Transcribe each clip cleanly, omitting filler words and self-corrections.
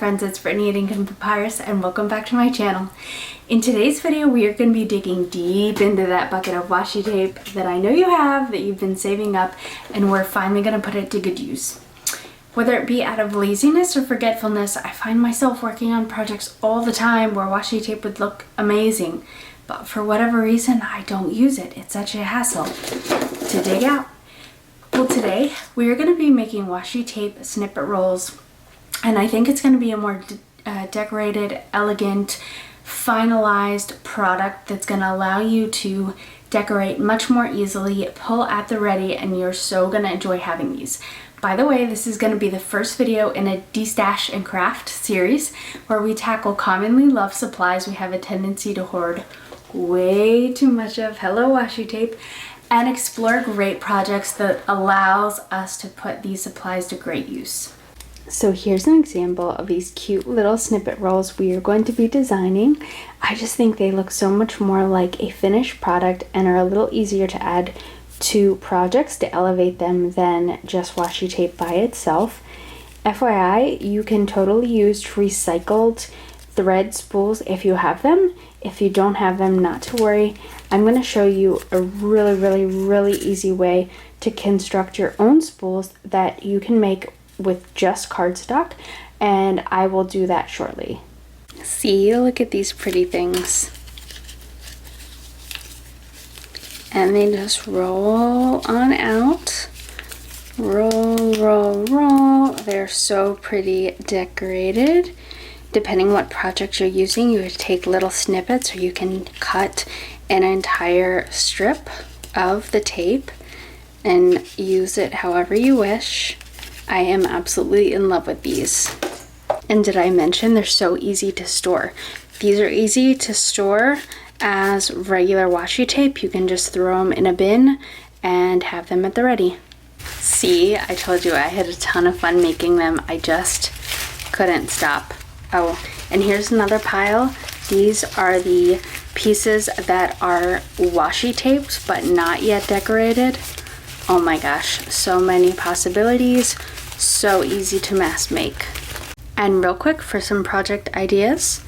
friends, it's Brittany at Ink and Papyrus and welcome back to my channel. In today's video we are going to be digging deep into that bucket of washi tape that I know you have, that you've been saving up, and we're finally going to put it to good use. Whether it be out of laziness or forgetfulness, I find myself working on projects all the time where washi tape would look amazing, but for whatever reason I don't use it. It's such a hassle to dig out. Well, today we are going to be making washi tape snippet rolls, and I think it's going to be a more decorated, elegant, finalized product that's going to allow you to decorate much more easily, pull at the ready, and you're so going to enjoy having these. By the way, this is going to be the first video in a Destash Craft series where we tackle commonly loved supplies we have a tendency to hoard way too much of, hello washi tape, and explore great projects that allows us to put these supplies to great use. So here's an example of these cute little snippet rolls we are going to be designing. I just think they look so much more like a finished product and are a little easier to add to projects to elevate them than just washi tape by itself. FYI, you can totally use recycled thread spools if you have them. If you don't have them, not to worry. I'm going to show you a really easy way to construct your own spools that you can make with just cardstock, and I will do that shortly. See, look at these pretty things. And they just roll on out. Roll, roll, roll. They're so pretty decorated. Depending what project you're using, you would take little snippets, or you can cut an entire strip of the tape and use it however you wish. I am absolutely in love with these. And did I mention they're so easy to store? These are easy to store as regular washi tape. You can just throw them in a bin and have them at the ready. See, I told you I had a ton of fun making them. I just couldn't stop. Oh, and here's another pile. These are the pieces that are washi taped but not yet decorated. Oh my gosh, so many possibilities. So easy to mass make. And real quick, for some project ideas,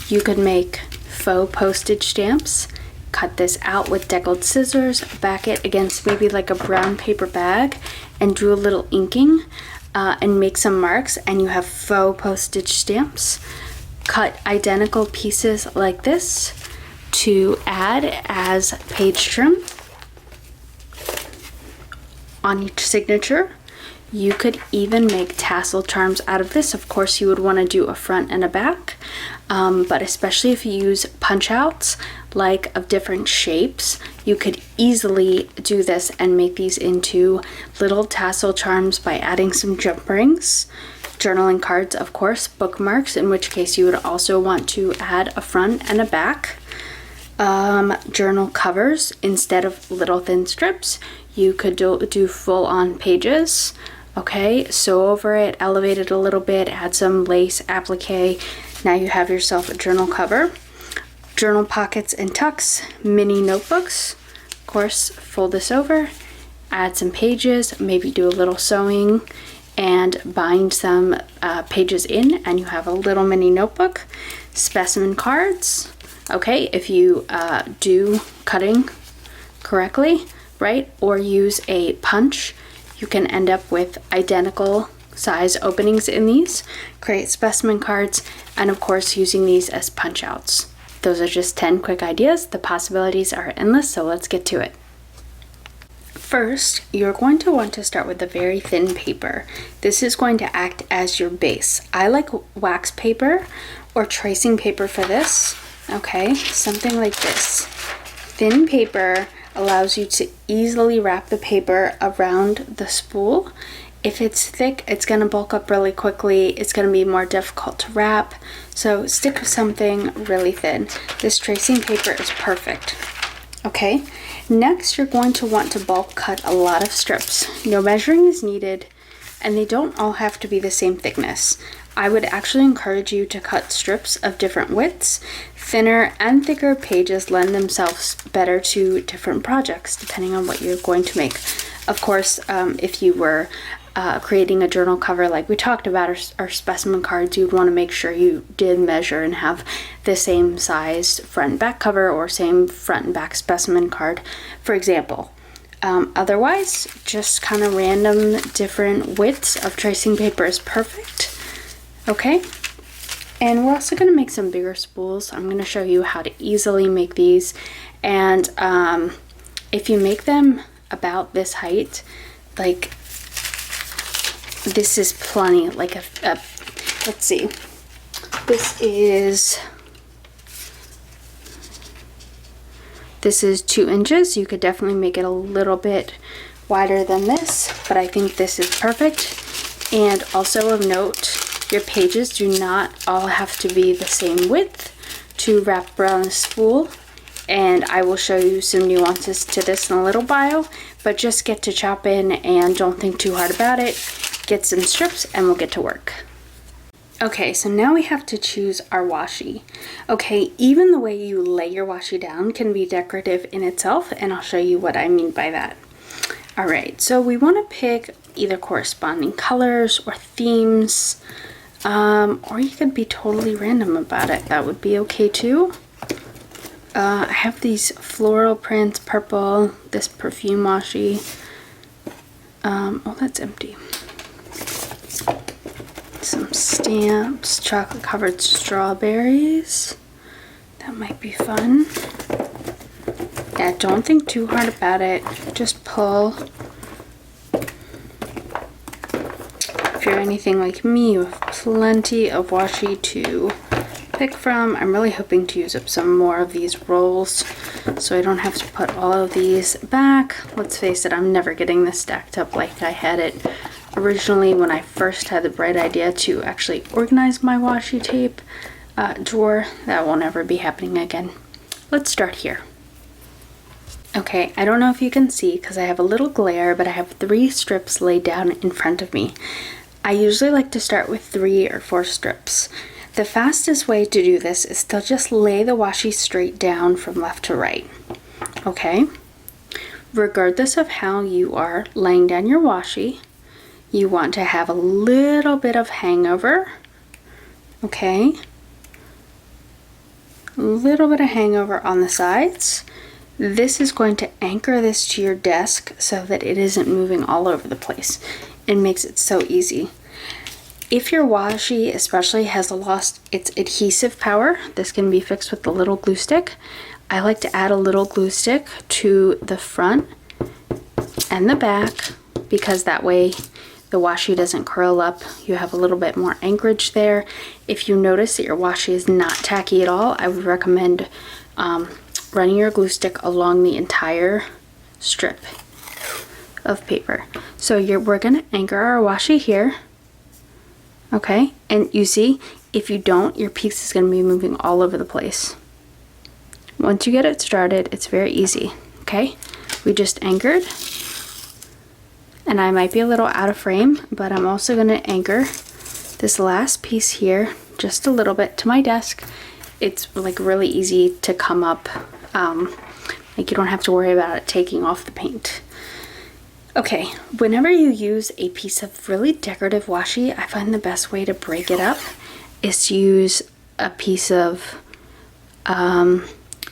you could make faux postage stamps. Cut this out with deckled scissors, back it against maybe like a brown paper bag, and do a little inking and make some marks, and you have faux postage stamps. Cut identical pieces like this to add as page trim on each signature. You could even make tassel charms out of this. Of course, you would want to do a front and a back, but especially if you use punch outs like of different shapes, you could easily do this and make these into little tassel charms by adding some jump rings. Journaling cards, of course, bookmarks, in which case you would also want to add a front and a back. Journal covers, instead of little thin strips, you could do full-on pages. Okay, sew over it, elevate it a little bit, add some lace applique. Now you have yourself a journal cover. Journal pockets and tucks, mini notebooks. Of course, fold this over, add some pages, maybe do a little sewing and bind some pages in, and you have a little mini notebook. Specimen cards. Okay, if you do cutting correctly, right, or use a punch, you can end up with identical size openings in these. Create specimen cards, and of course using these as punch outs. Those are just 10 quick ideas. The possibilities are endless, so let's get to it. First, you're going to want to start with a very thin paper. This is going to act as your base. I like wax paper or tracing paper for this. Okay, something like this. Thin paper allows you to easily wrap the paper around the spool. If it's thick, it's going to bulk up really quickly. It's going to be more difficult to wrap. So stick with something really thin. This tracing paper is perfect. Okay, next you're going to want to bulk cut a lot of strips. No measuring is needed, and they don't all have to be the same thickness. I would actually encourage you to cut strips of different widths. Thinner and thicker pages lend themselves better to different projects depending on what you're going to make. Of course, if you were creating a journal cover like we talked about, our specimen cards, you'd want to make sure you did measure and have the same size front and back cover or same front and back specimen card, for example. Otherwise, just kind of random different widths of tracing paper is perfect. Okay, and we're also going to make some bigger spools. I'm going to show you how to easily make these, and if you make them about this height, like this is plenty, like let's see, this is 2 inches. You could definitely make it a little bit wider than this, but I think this is perfect. And also of note, your pages do not all have to be the same width to wrap around the spool. And I will show you some nuances to this in a little while, but just get to chopping and don't think too hard about it. Get some strips and we'll get to work. Okay, so now we have to choose our washi. Okay, even the way you lay your washi down can be decorative in itself, and I'll show you what I mean by that. All right, so we want to pick either corresponding colors or themes, or you could be totally random about it. That would be okay too. I have these floral prints, purple, this perfume washi. Oh, that's empty. Some stamps, chocolate covered strawberries. That might be fun. Yeah, don't think too hard about it. Just pull. If you're anything like me, you have plenty of washi to pick from. I'm really hoping to use up some more of these rolls so I don't have to put all of these back. Let's face it, I'm never getting this stacked up like I had it originally when I first had the bright idea to actually organize my washi tape drawer. That will never be happening again. Let's start here. Okay, I don't know if you can see because I have a little glare, but I have 3 strips laid down in front of me. I usually like to start with 3 or 4 strips. The fastest way to do this is to just lay the washi straight down from left to right. Okay? Regardless of how you are laying down your washi, you want to have a little bit of hangover. Okay? A little bit of hangover on the sides. This is going to anchor this to your desk so that it isn't moving all over the place. It makes it so easy. If your washi especially has lost its adhesive power, this can be fixed with the little glue stick. I like to add a little glue stick to the front and the back because that way the washi doesn't curl up. You have a little bit more anchorage there. If you notice that your washi is not tacky at all, I would recommend running your glue stick along the entire strip of paper. So we're gonna anchor our washi here. Okay, and you see, if you don't, your piece is going to be moving all over the place. Once you get it started, it's very easy. Okay, we just anchored, and I might be a little out of frame, but I'm also going to anchor this last piece here just a little bit to my desk. It's like really easy to come up, like you don't have to worry about it taking off the paint. Okay, whenever you use a piece of really decorative washi, I find the best way to break it up is to use a piece of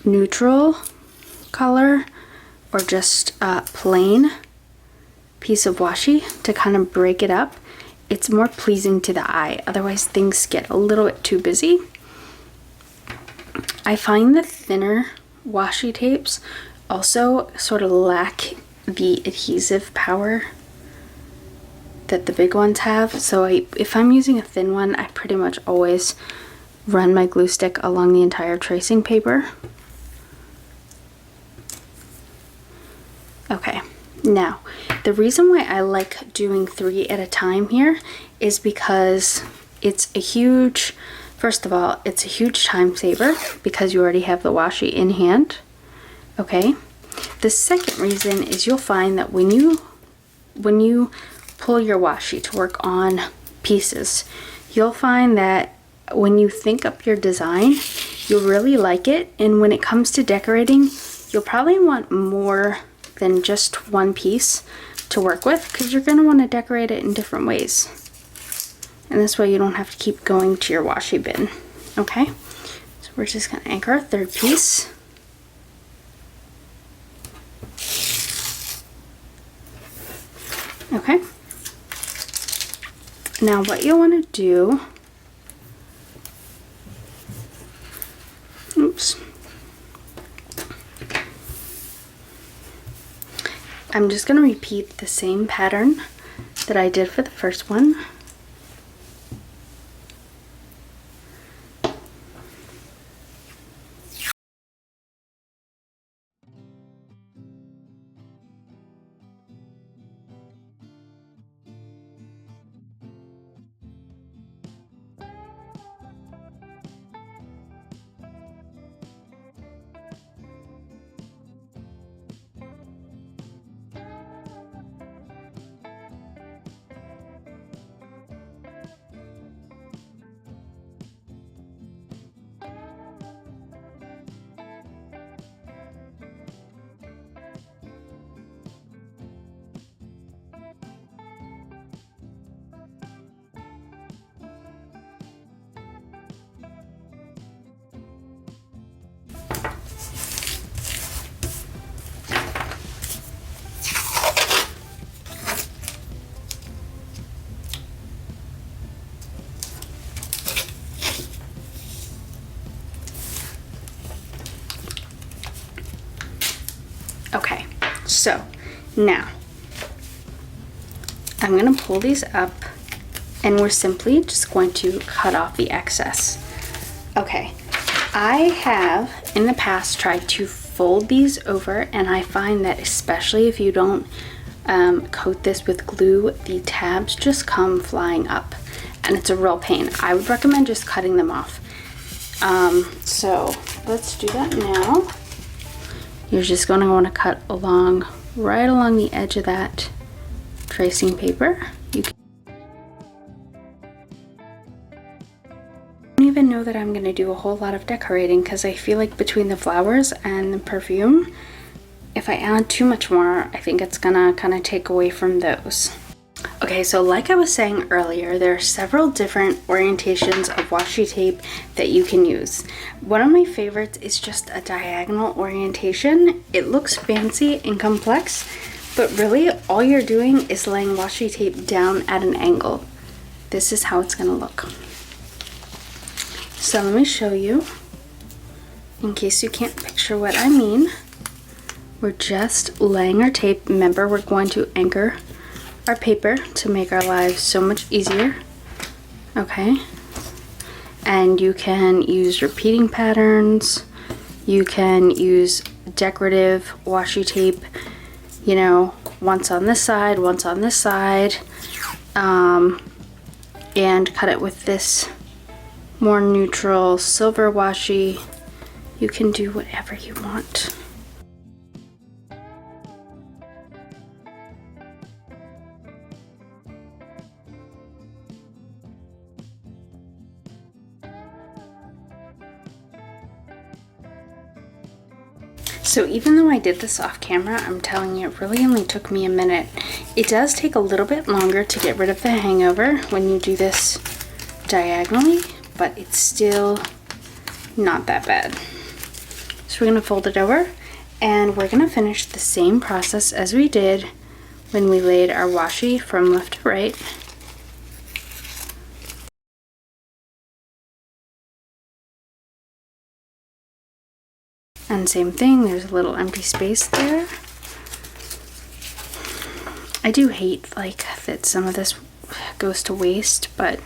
neutral color or just plain piece of washi to kind of break it up. It's more pleasing to the eye, otherwise things get a little bit too busy. I find the thinner washi tapes also sort of lack the adhesive power that the big ones have. So if I'm using a thin one, I pretty much always run my glue stick along the entire tracing paper. Okay, now the reason why I like doing 3 at a time here is because it's a huge, first of all, it's a huge time saver because you already have the washi in hand. Okay. The second reason is you'll find that when you pull your washi to work on pieces, you'll find that when you think up your design, you'll really like it, and when it comes to decorating, you'll probably want more than just one piece to work with, because you're going to want to decorate it in different ways. And this way you don't have to keep going to your washi bin. Okay, so we're just going to anchor our third piece. Okay, now what you'll want to do, oops, I'm just going to repeat the same pattern that I did for the first one. Okay, so now I'm going to pull these up and we're simply just going to cut off the excess. Okay, I have in the past tried to fold these over, and I find that especially if you don't coat this with glue, the tabs just come flying up and it's a real pain. I would recommend just cutting them off. So let's do that now. You're just going to want to cut along, right along the edge of that tracing paper. You can I don't even know that I'm going to do a whole lot of decorating, because I feel like between the flowers and the perfume, if I add too much more, I think it's going to kind of take away from those. Okay, so like I was saying earlier, there are several different orientations of washi tape that you can use. One of my favorites is just a diagonal orientation. It looks fancy and complex, but really all you're doing is laying washi tape down at an angle. This is how it's going to look. So let me show you, in case you can't picture what I mean. We're just laying our tape. Remember, we're going to anchor our paper to make our lives so much easier. Okay, and you can use repeating patterns, you can use decorative washi tape, you know, once on this side, once on this side, and cut it with this more neutral silver washi. You can do whatever you want. So even though I did this off camera, I'm telling you, it really only took me a minute. It does take a little bit longer to get rid of the hangover when you do this diagonally, but it's still not that bad. So we're gonna fold it over, and we're gonna finish the same process as we did when we laid our washi from left to right. And same thing, there's a little empty space there. I do hate like that some of this goes to waste, but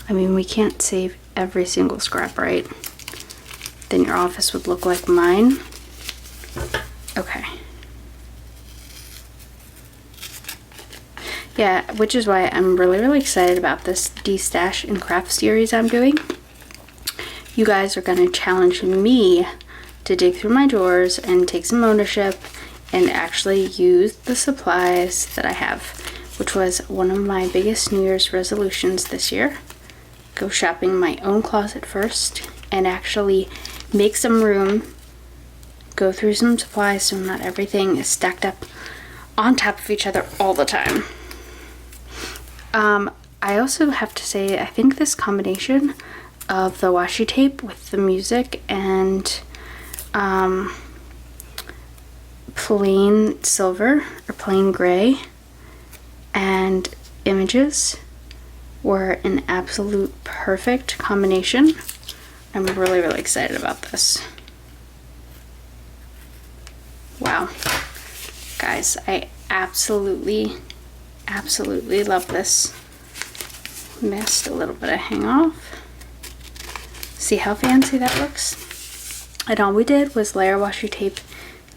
I mean, we can't save every single scrap, right? Then your office would look like mine. Okay. Yeah, which is why I'm really excited about this Destash and Craft series I'm doing. You guys are going to challenge me to dig through my drawers and take some ownership and actually use the supplies that I have, which was one of my biggest New Year's resolutions this year. Go shopping my own closet first and actually make some room, go go through some supplies so not everything is stacked up on top of each other all the time. I also have to say, I think this combination of the washi tape with the music and plain silver or plain gray and images were an absolute perfect combination. I'm really, really excited about this. Wow. Guys, I absolutely love this. Missed a little bit of hang off. See how fancy that looks? And all we did was layer washi tape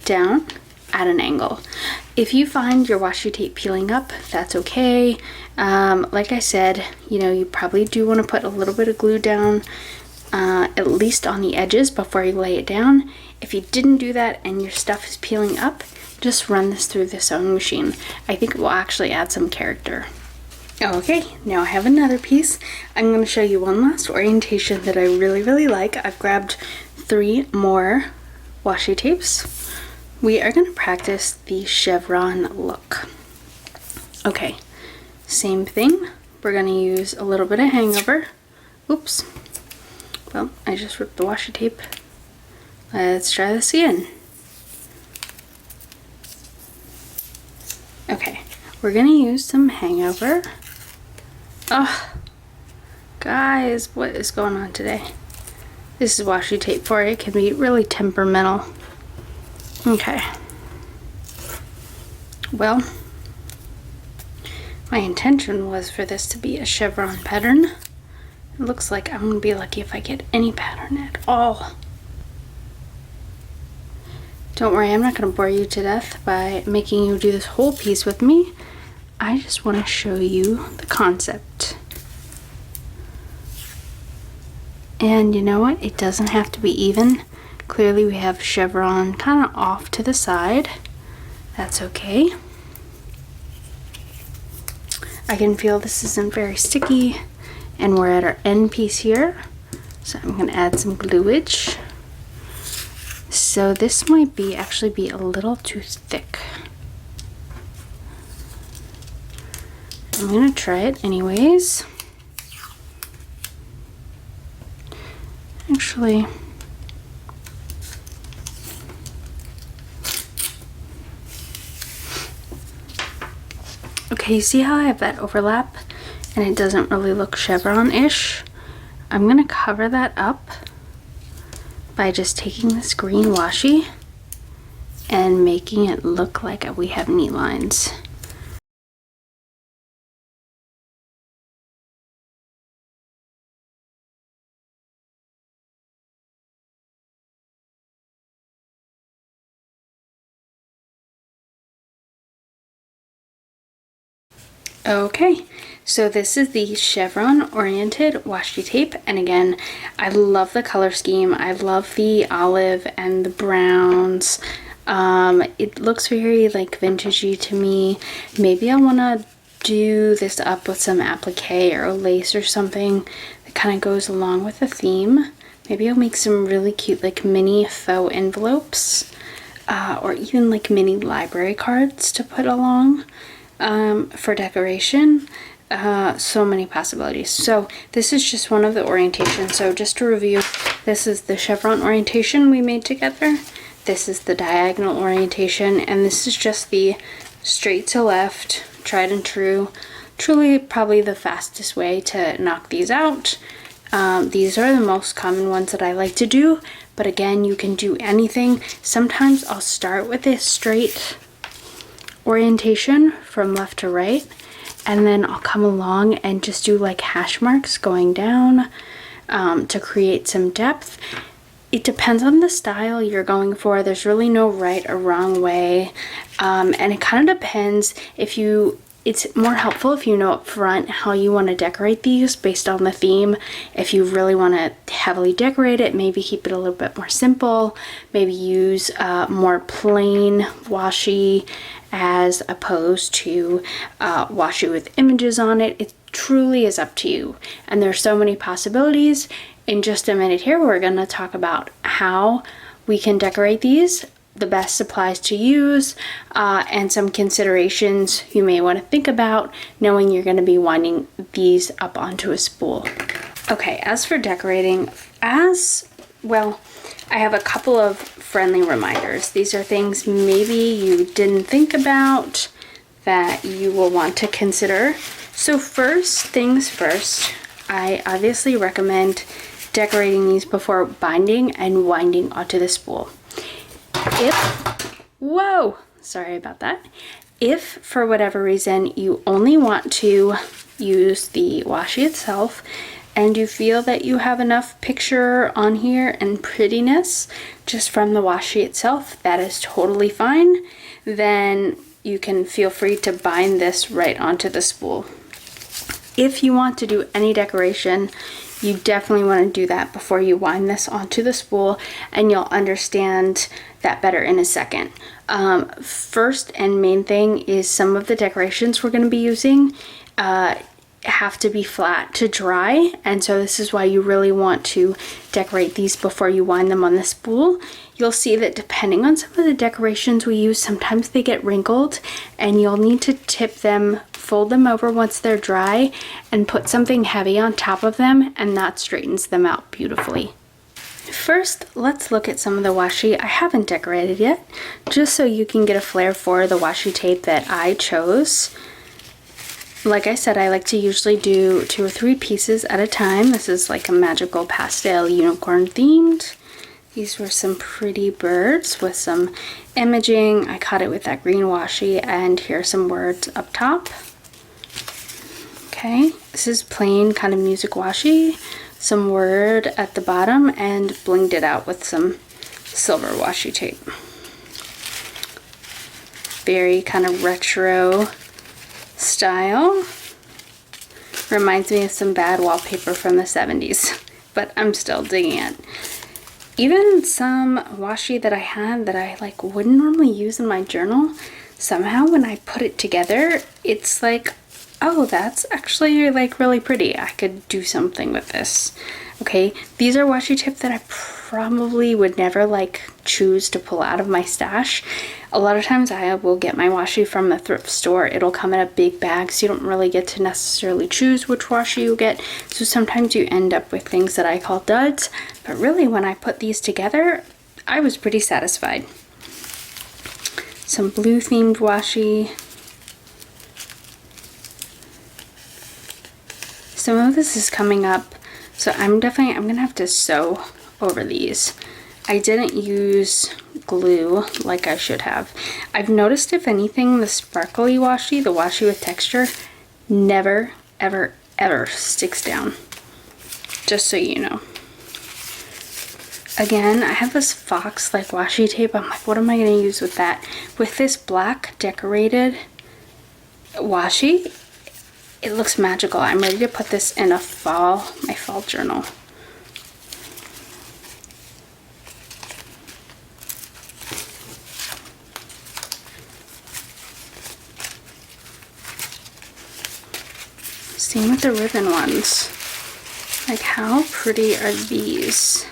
down at an angle. If you find your washi tape peeling up, that's okay. Like I said, you know, you probably do want to put a little bit of glue down, at least on the edges before you lay it down. If you didn't do that and your stuff is peeling up, just run this through the sewing machine. I think it will actually add some character. Okay, now I have another piece. I'm going to show you one last orientation that I really, really like. I've grabbed 3 more washi tapes. We are going to practice the chevron look. Okay, same thing. We're going to use a little bit of hangover. Oops. Well, I just ripped the washi tape. Let's try this again. Okay, we're going to use some hangover. Oh, guys, what is going on today? This is washi tape for you. It can be really temperamental. Okay. Well, my intention was for this to be a chevron pattern. It looks like I'm gonna be lucky if I get any pattern at all. Don't worry, I'm not gonna bore you to death by making you do this whole piece with me. I just want to show you the concept. And you know what? It doesn't have to be even. Clearly we have chevron kind of off to the side. That's okay. I can feel this isn't very sticky, and we're at our end piece here. So I'm going to add some gluage. So this might actually be a little too thick. I'm gonna try it anyways. Actually, okay, you see how I have that overlap and it doesn't really look chevron-ish? I'm gonna cover that up by just taking this green washi and making it look like we have knee lines. Okay, so this is the chevron oriented washi tape, and again, I love the color scheme. I love the olive and the browns. It looks very like vintagey to me. Maybe I want to do this up with some applique or lace or something that kind of goes along with the theme. Maybe I'll make some really cute like mini faux envelopes, or even like mini library cards to put along for decoration. So many possibilities. So this is just one of the orientations. So just to review, this is the chevron orientation we made together. This is the diagonal orientation, and this is just the straight to left, tried and true. Truly probably the fastest way to knock these out. These are the most common ones that I like to do, but again, you can do anything. Sometimes I'll start with this straight orientation from left to right, and then I'll come along and just do like hash marks going down to create some depth. It depends on the style you're going for. There's really no right or wrong way, and it kind of depends. It's more helpful if you know up front how you want to decorate these based on the theme. If you really want to heavily decorate it, maybe keep it a little bit more simple. Maybe use more plain washi as opposed to washi with images on it. It truly is up to you. And there's so many possibilities. In just a minute here, we're going to talk about how we can decorate these the best supplies to use, and some considerations you may want to think about knowing you're going to be winding these up onto a spool. Okay, as for decorating, as well, I have a couple of friendly reminders. These are things maybe you didn't think about that you will want to consider. So first things first, I obviously recommend decorating these before binding and winding onto the spool. Sorry about that. If for whatever reason you only want to use the washi itself and you feel that you have enough picture on here and prettiness just from the washi itself, that is totally fine. Then you can feel free to bind this right onto the spool. If you want to do any decoration, you definitely want to do that before you wind this onto the spool, and you'll understand that better in a second. First and main thing is some of the decorations we're going to be using have to be flat to dry, and so this is why you really want to decorate these before you wind them on the spool. You'll see that depending on some of the decorations we use, sometimes they get wrinkled and you'll need to tip them, fold them over once they're dry, and put something heavy on top of them, and that straightens them out beautifully. First, let's look at some of the washi I haven't decorated yet, just so you can get a flair for the washi tape that I chose. Like I said, I like to usually do 2 or 3 pieces at a time. This is like a magical pastel unicorn themed. These were some pretty birds with some imaging. I caught it with that green washi, and here are some words up top. Okay, this is plain kind of music washi. Some word at the bottom, and blinged it out with some silver washi tape. Very kind of retro style. Reminds me of some bad wallpaper from the 70s, but I'm still digging it. Even some washi that I had that I like wouldn't normally use in my journal, somehow when I put it together, it's like, oh, that's actually like really pretty. I could do something with this. Okay, these are washi tape that I probably would never like choose to pull out of my stash. A lot of times I will get my washi from the thrift store. It'll come in a big bag, so you don't really get to necessarily choose which washi you get. So sometimes you end up with things that I call duds, but really when I put these together, I was pretty satisfied. Some blue themed washi. Some of this is coming up, so I'm gonna have to sew over these. I didn't use glue like I should have. I've noticed, if anything, the sparkly washi, the washi with texture, never, ever, ever sticks down. Just so you know. Again, I have this fox like washi tape. I'm like, what am I gonna use with that? With this black decorated washi, it looks magical. I'm ready to put this in my fall journal. Same with the ribbon ones. Like, how pretty are these?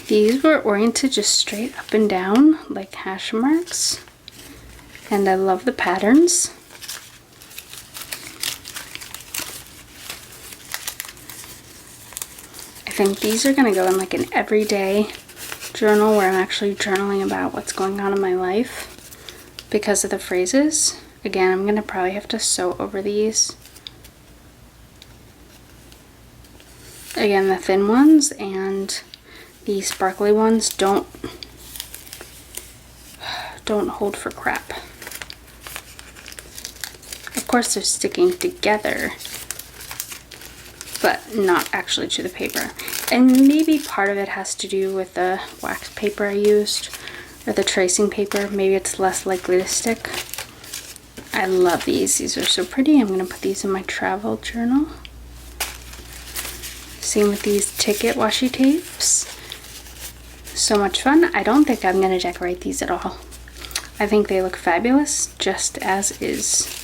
These were oriented just straight up and down, like hash marks. And I love the patterns. I think these are gonna go in like an everyday journal where I'm actually journaling about what's going on in my life because of the phrases. Again, I'm gonna probably have to sew over these. Again, the thin ones and the sparkly ones don't hold for crap. Of course, they're sticking together, but not actually to the paper. And maybe part of it has to do with the wax paper I used, or the tracing paper. Maybe it's less likely to stick. I love these. These are so pretty. I'm going to put these in my travel journal. Same with these ticket washi tapes. So much fun. I don't think I'm going to decorate these at all. I think they look fabulous just as is.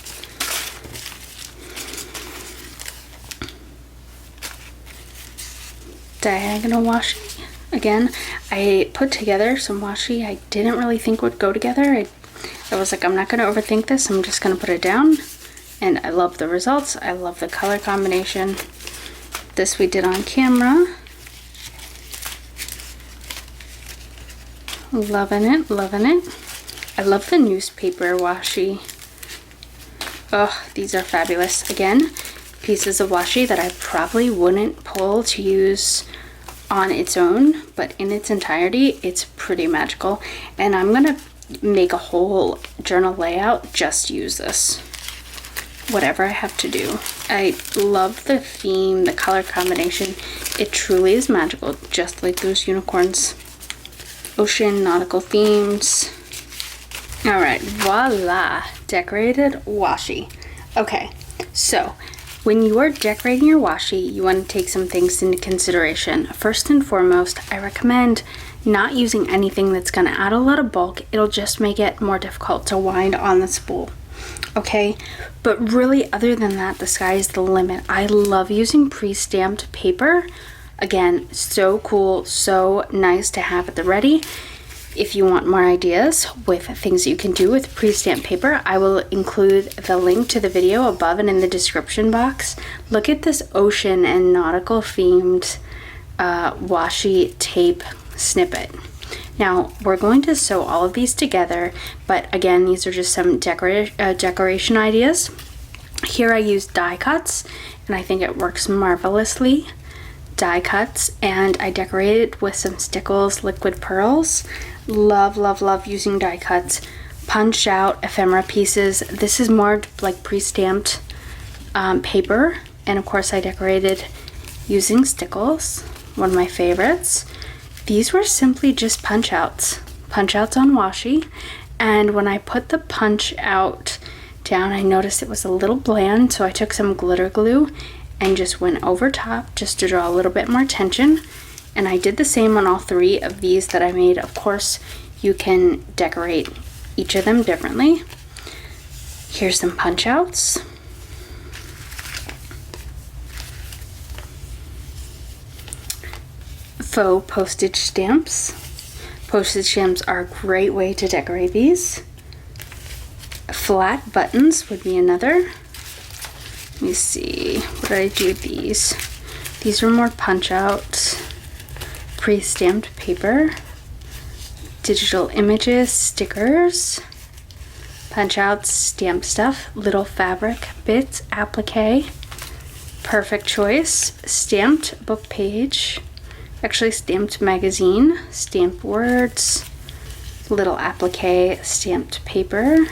Diagonal washi. Again, I put together some washi I didn't really think would go together. I was like, I'm not going to overthink this. I'm just going to put it down. And I love the results. I love the color combination. This we did on camera. Loving it, loving it. I love the newspaper washi. Oh, these are fabulous. Again, pieces of washi that I probably wouldn't pull to use on its own, but in its entirety, it's pretty magical. And I'm gonna make a whole journal layout just to use this. Whatever I have to do. I love the theme, the color combination. It truly is magical, just like those unicorns. Ocean, nautical themes. All right, voila, decorated washi. Okay, so when you are decorating your washi, you want to take some things into consideration. First and foremost, I recommend not using anything that's going to add a lot of bulk. It'll just make it more difficult to wind on the spool. Okay, but really, other than that, the sky is the limit. I love using pre-stamped paper. Again, so cool, so nice to have at the ready. If you want more ideas with things you can do with pre-stamped paper, I will include the link to the video above and in the description box. Look at this ocean and nautical themed washi tape snippet. Now, we're going to sew all of these together, but again, these are just some decoration ideas. Here I use die cuts, and I think it works marvelously. Die cuts, and I decorated with some Stickles liquid pearls. Love, love, love using die cuts. Punch out ephemera pieces. This is more like pre-stamped paper, and of course I decorated using Stickles, one of my favorites. These were simply just punch outs on washi, and when I put the punch out down, I noticed it was a little bland, so I took some glitter glue and just went over top just to draw a little bit more tension. And I did the same on all three of these that I made. Of course, you can decorate each of them differently. Here's some punch outs. Faux postage stamps. Postage stamps are a great way to decorate these. Flat buttons would be another. Let me see, what did I do with these? These are more punch outs. Pre-stamped paper. Digital images, stickers. Punch outs, stamp stuff, little fabric bits, applique. Perfect choice. Stamped book page. Actually stamped magazine, stamped words, little applique, stamped paper,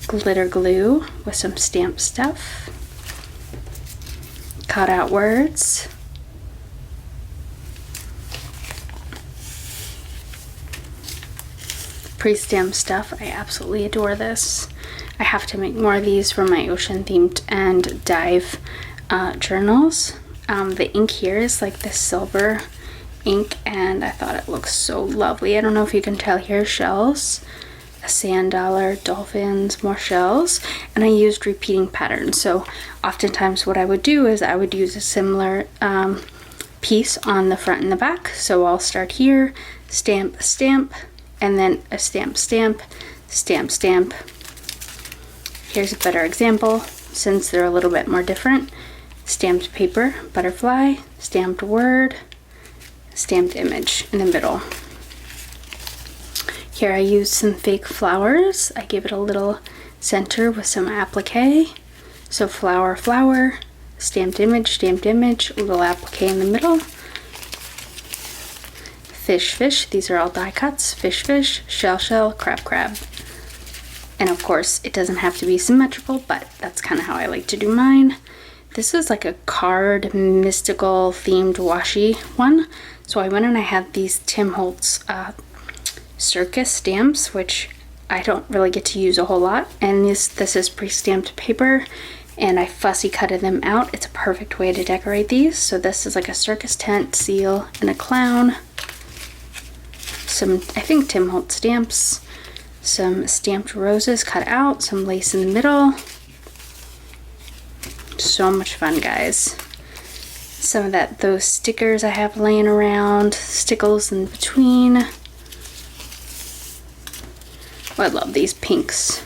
glitter glue with some stamp stuff, cut out words, pre-stamped stuff. I absolutely adore this. I have to make more of these for my ocean themed and dive journals. The ink here is like this silver ink, and I thought it looks so lovely. I don't know if you can tell here, shells, a sand dollar, dolphins, more shells, and I used repeating patterns. So oftentimes what I would do is I would use a similar piece on the front and the back. So I'll start here, stamp, stamp, and then a stamp, stamp, stamp, stamp. Here's a better example since they're a little bit more different. Stamped paper, butterfly, stamped word, stamped image in the middle. Here I used some fake flowers. I gave it a little center with some applique. So flower, flower, stamped image, a little applique in the middle. Fish, fish, these are all die cuts. Fish, fish, shell, shell, crab, crab. And of course, it doesn't have to be symmetrical, but that's kind of how I like to do mine. This is like a card mystical themed washi one. So I went and I had these Tim Holtz circus stamps, which I don't really get to use a whole lot. And this is pre-stamped paper, and I fussy cutted them out. It's a perfect way to decorate these. So this is like a circus tent, seal, and a clown. Some, I think, Tim Holtz stamps. Some stamped roses cut out, some lace in the middle. So much fun, guys. some of those stickers I have laying around, stickles in between. Oh, I love these pinks.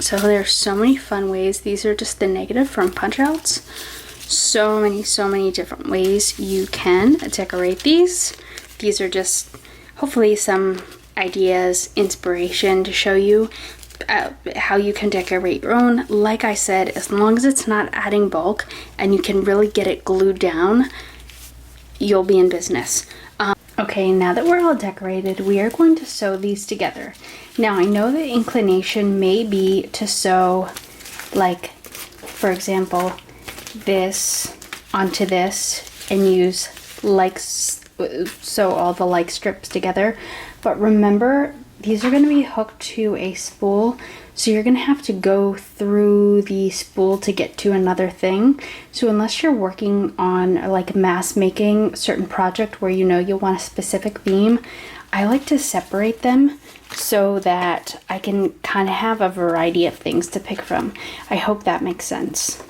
So there's so many fun ways. These are just the negative from punch outs. So many different ways you can decorate these. These are just hopefully some ideas, inspiration to show you how you can decorate your own. Like I said, as long as it's not adding bulk and you can really get it glued down, you'll be in business. Okay, now that we're all decorated, we are going to sew these together. Now I know the inclination may be to sew, like, for example, this onto this and use sew all the like strips together, but remember these are going to be hooked to a spool, so you're going to have to go through the spool to get to another thing. So unless you're working on like mass making a certain project where you know you'll want a specific beam, I like to separate them so that I can kind of have a variety of things to pick from. I hope that makes sense.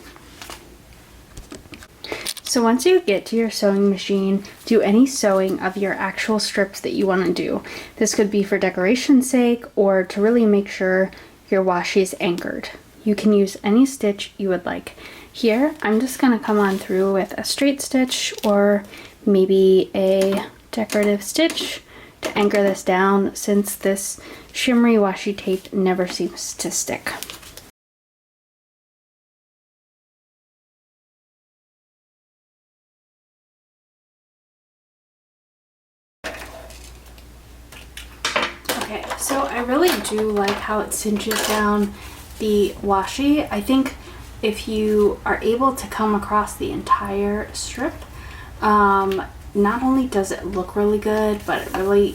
So once you get to your sewing machine, do any sewing of your actual strips that you want to do. This could be for decoration's sake or to really make sure your washi is anchored. You can use any stitch you would like. Here, I'm just going to come on through with a straight stitch or maybe a decorative stitch to anchor this down, since this shimmery washi tape never seems to stick. Okay, so I really do like how it cinches down the washi. I think if you are able to come across the entire strip, not only does it look really good, but it really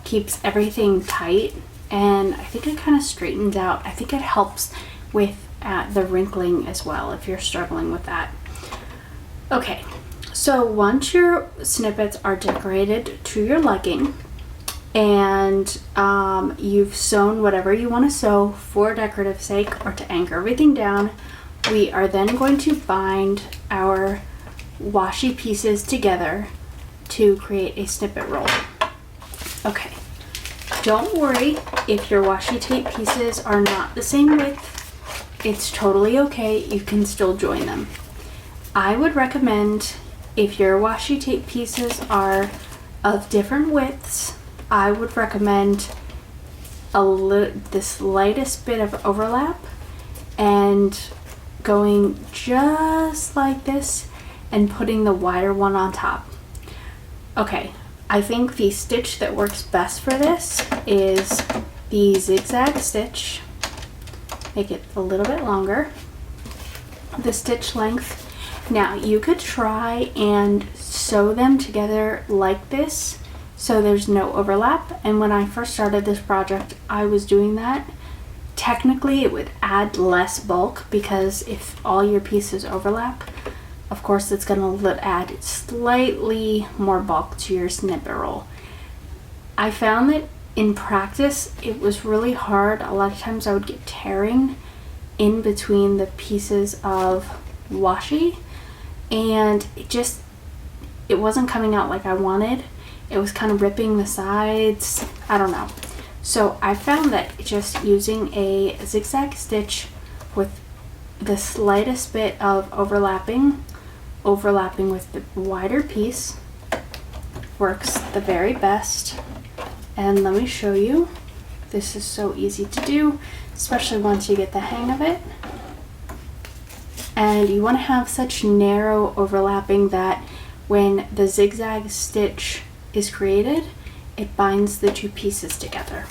keeps everything tight, and I think it kind of straightens out. I think it helps with the wrinkling as well if you're struggling with that. Okay, so once your snippets are decorated to your liking, and you've sewn whatever you want to sew for decorative sake or to anchor everything down, we are then going to bind our washi pieces together to create a snippet roll. Okay, don't worry if your washi tape pieces are not the same width. It's totally okay, you can still join them. I would recommend, if your washi tape pieces are of different widths, I would recommend the slightest bit of overlap and going just like this and putting the wider one on top. Okay, I think the stitch that works best for this is the zigzag stitch. Make it a little bit longer. The stitch length. Now you could try and sew them together like this, so there's no overlap. And when I first started this project, I was doing that. Technically, it would add less bulk because if all your pieces overlap, of course it's going to add slightly more bulk to your snippet roll. I found that in practice, it was really hard. A lot of times I would get tearing in between the pieces of washi, and it wasn't coming out like I wanted. It was kind of ripping the sides. I don't know. So I found that just using a zigzag stitch with the slightest bit of overlapping with the wider piece works the very best. And let me show you. This is so easy to do, especially once you get the hang of it. And you want to have such narrow overlapping that when the zigzag stitch is created, it binds the two pieces together.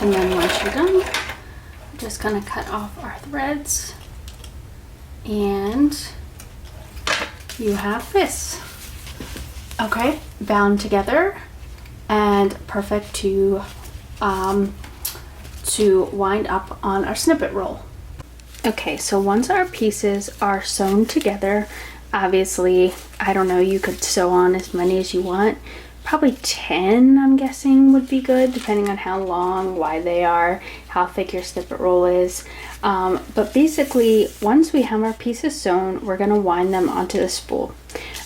And then once you're done, I'm just gonna cut off our threads, and you have this. Okay, bound together and perfect to wind up on our snippet roll. Okay, so once our pieces are sewn together, obviously, I don't know, you could sew on as many as you want. Probably 10, I'm guessing, would be good, depending on how long, wide they are, how thick your snippet roll is. But basically, once we have our pieces sewn, we're gonna wind them onto the spool.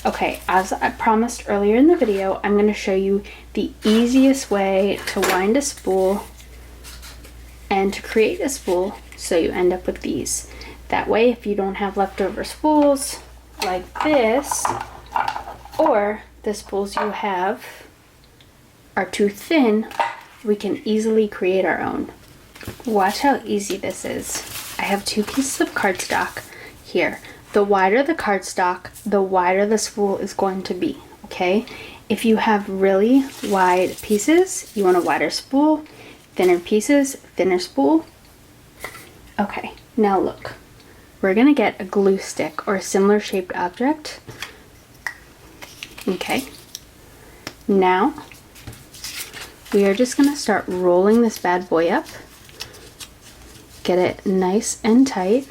Okay, as I promised earlier in the video, I'm gonna show you the easiest way to wind a spool and to create a spool so you end up with these. That way, if you don't have leftover spools like this, or the spools you have are too thin, we can easily create our own. Watch how easy this is. I have 2 pieces of cardstock here. The wider the cardstock, the wider the spool is going to be, okay? If you have really wide pieces, you want a wider spool. Thinner pieces, thinner spool. Okay, now look. We're gonna get a glue stick or a similar shaped object. Okay, now we are just gonna start rolling this bad boy up. Get it nice and tight.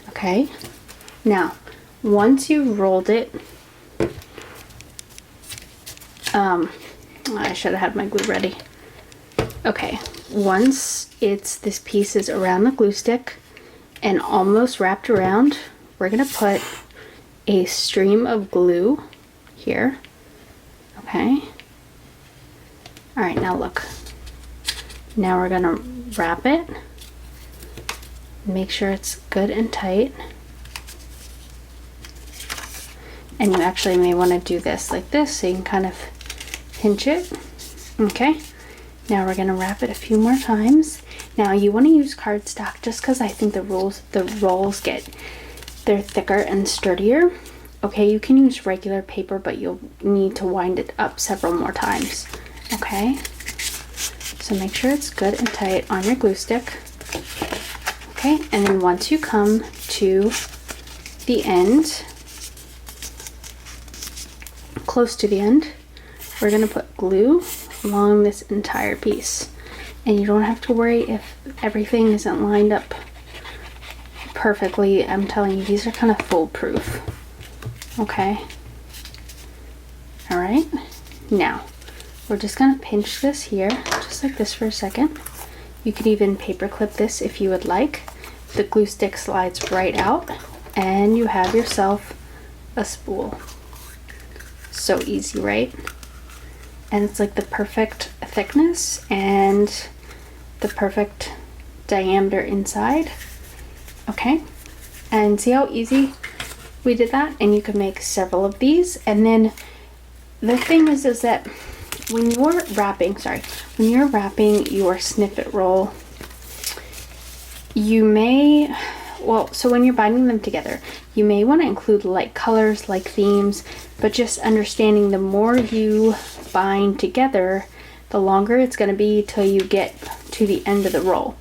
Okay, now once you've rolled it, I should have had my glue ready. Okay, once this piece is around the glue stick and almost wrapped around, we're gonna put a stream of glue here. Okay. All right, now look. Now we're gonna wrap it. Make sure it's good and tight. And you actually may want to do this like this so you can kind of pinch it. Okay. Now we're gonna wrap it a few more times. Now you want to use cardstock just because I think the rolls they're thicker and sturdier. Okay, you can use regular paper, but you'll need to wind it up several more times. Okay, so make sure it's good and tight on your glue stick. Okay, and then once you come to the end, close to the end, we're gonna put glue along this entire piece. And you don't have to worry if everything isn't lined up perfectly. I'm telling you, these are kind of foolproof. Okay. All right. Now, we're just gonna pinch this here, just like this for a second. You could even paper clip this if you would like. The glue stick slides right out, and you have yourself a spool. So easy, right? And it's like the perfect thickness and the perfect diameter inside. Okay, and see how easy we did that? And you can make several of these. And then the thing is that when you're wrapping your snippet roll, you may, so when you're binding them together, you may want to include like colors, like themes, but just understanding the more you bind together, the longer it's going to be till you get to the end of the roll.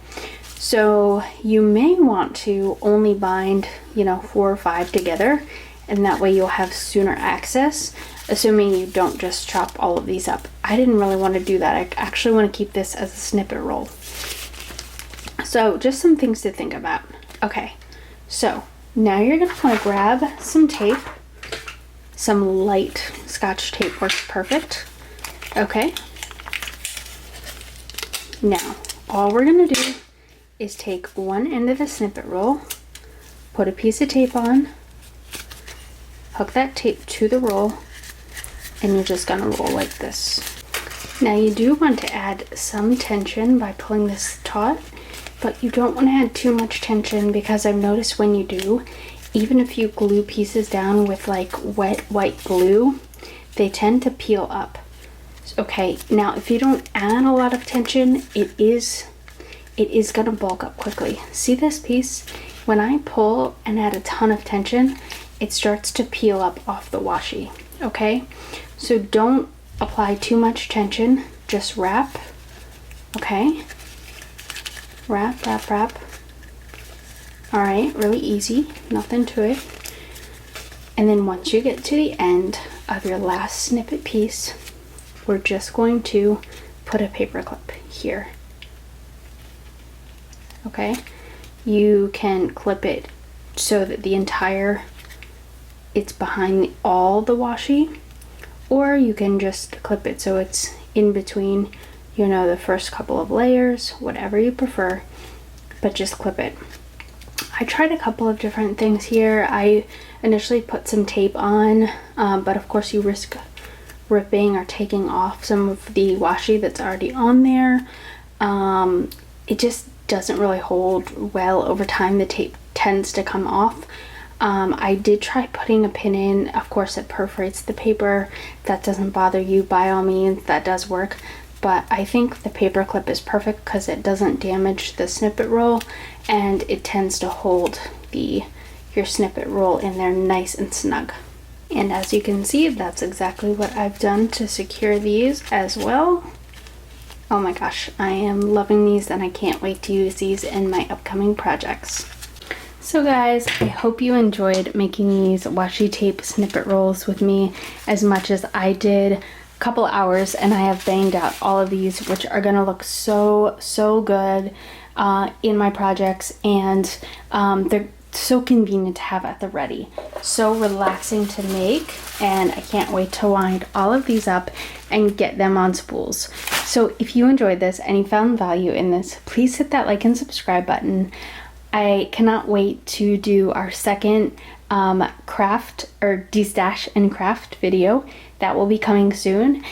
So you may want to only bind, 4 or 5 together, and that way you'll have sooner access, assuming you don't just chop all of these up. I didn't really want to do that. I actually want to keep this as a snippet roll. So just some things to think about. Okay, so now you're going to want to grab some tape. Some light Scotch tape works perfect. Okay. Now, all we're going to do is take one end of the snippet roll, put a piece of tape on, hook that tape to the roll, and you're just going to roll like this. Now you do want to add some tension by pulling this taut, but you don't want to add too much tension because I've noticed when you do, even if you glue pieces down with like wet white glue, they tend to peel up. Okay, now if you don't add a lot of tension, it is gonna bulk up quickly. See this piece? When I pull and add a ton of tension, it starts to peel up off the washi. Okay, so don't apply too much tension, just wrap. Okay, wrap. All right, really easy, nothing to it. And then once you get to the end of your last snippet piece, we're just going to put a paper clip here. Okay, you can clip it so that it's behind all the washi, or you can just clip it so it's in between, you know, the first couple of layers, whatever you prefer, but just clip it. I tried a couple of different things here. I initially put some tape on, but of course you risk ripping or taking off some of the washi that's already on there. It just doesn't really hold well over time. The tape tends to come off. I did try putting a pin in. Of course it perforates the paper. If that doesn't bother you, by all means, that does work. But I think the paper clip is perfect because it doesn't damage the snippet roll, and it tends to hold your snippet roll in there nice and snug. And as you can see, that's exactly what I've done to secure these as well. Oh my gosh, I am loving these and I can't wait to use these in my upcoming projects. So guys, I hope you enjoyed making these washi tape snippet rolls with me as much as I did. A couple hours and I have banged out all of these, which are gonna look so good in my projects, and they're so convenient to have at the ready, so relaxing to make, and I can't wait to wind all of these up and get them on spools. So if you enjoyed this and you found value in this, please hit that like and subscribe button. I cannot wait to do our second craft or destash and craft video that will be coming soon.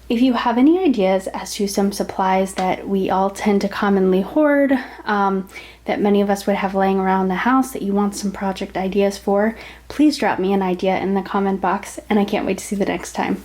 If you have any ideas as to some supplies that we all tend to commonly hoard, that many of us would have laying around the house that you want some project ideas for, please drop me an idea in the comment box, and I can't wait to see you the next time.